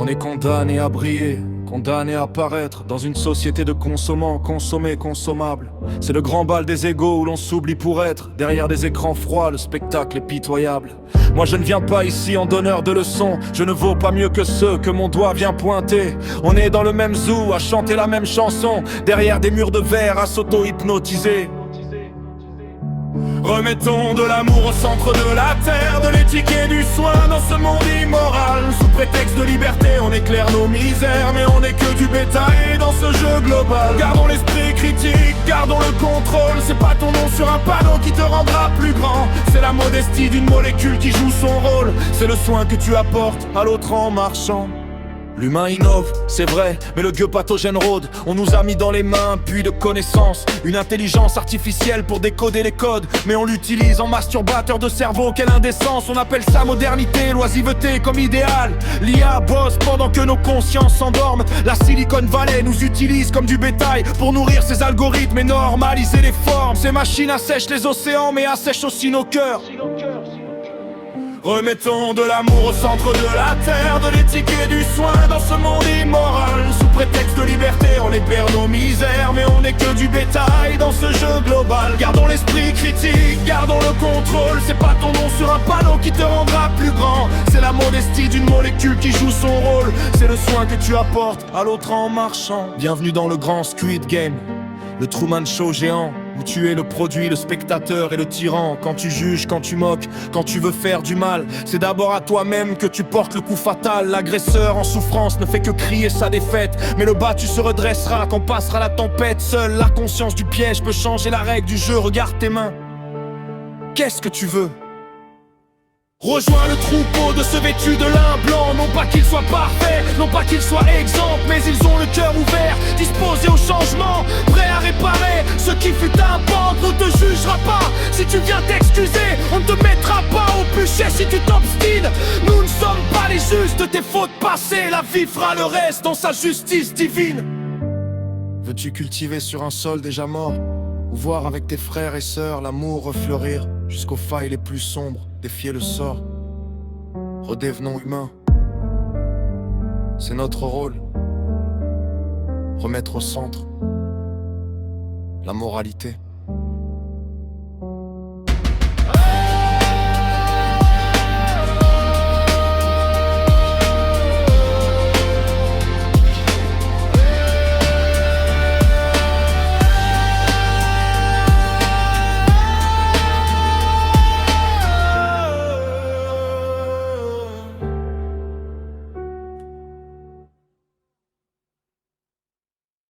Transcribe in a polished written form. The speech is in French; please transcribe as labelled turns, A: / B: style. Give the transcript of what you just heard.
A: On est condamné à briller, condamné à paraître dans une société de consommants, consommés, consommables. C'est le grand bal des égos où l'on s'oublie pour être. Derrière des écrans froids, le spectacle est pitoyable. Moi je ne viens pas ici en donneur de leçons. Je ne vaux pas mieux que ceux que mon doigt vient pointer. On est dans le même zoo, à chanter la même chanson, derrière des murs de verre, à s'auto-hypnotiser. Remettons de l'amour au centre de la terre, de l'éthique et du soin dans ce monde immoral. Sous prétexte de liberté, on éclaire nos misères, mais on n'est que du bétail dans ce jeu global. Gardons l'esprit critique, gardons le contrôle. C'est pas ton nom sur un panneau qui te rendra plus grand. C'est la modestie d'une molécule qui joue son rôle. C'est le soin que tu apportes à l'autre en marchant. L'humain innove, c'est vrai, mais le gueux pathogène rôde. On nous a mis dans les mains un puits de connaissances, une intelligence artificielle pour décoder les codes, mais on l'utilise en masturbateur de cerveau. Quelle indécence, on appelle ça modernité, l'oisiveté comme idéal. L'IA bosse pendant que nos consciences s'endorment. La Silicon Valley nous utilise comme du bétail pour nourrir ses algorithmes et normaliser les formes. Ces machines assèchent les océans mais assèchent aussi nos cœurs. Remettons de l'amour au centre de la terre, de l'éthique et du soin dans ce monde immoral. Sous prétexte de liberté, on perd nos misères, mais on n'est que du bétail dans ce jeu global. Gardons l'esprit critique, gardons le contrôle. C'est pas ton nom sur un panneau qui te rendra plus grand. C'est la modestie d'une molécule qui joue son rôle. C'est le soin que tu apportes à l'autre en marchant. Bienvenue dans le grand Squid Game, le Truman Show géant, où tu es le produit, le spectateur et le tyran. Quand tu juges, quand tu moques, quand tu veux faire du mal, c'est d'abord à toi-même que tu portes le coup fatal. L'agresseur en souffrance ne fait que crier sa défaite, mais le battu se redressera quand passera la tempête. Seule la conscience du piège peut changer la règle du jeu. Regarde tes mains, qu'est-ce que tu veux? Rejoins le troupeau de ceux vêtus de lin blanc. Non pas qu'ils soient parfaits, non pas qu'ils soient exempts, mais ils ont le cœur ouvert, disposés au changement, prêts à réparer ce qui fut un pan. On ne te jugera pas si tu viens t'excuser, on ne te mettra pas au bûcher si tu t'obstines. Nous ne sommes pas les juges de tes fautes passées, la vie fera le reste dans sa justice divine. Veux-tu cultiver sur un sol déjà mort, ou voir avec tes frères et sœurs l'amour refleurir jusqu'aux failles les plus sombres, défier le sort? Redevenons humains, c'est notre rôle. Remettre au centre la moralité.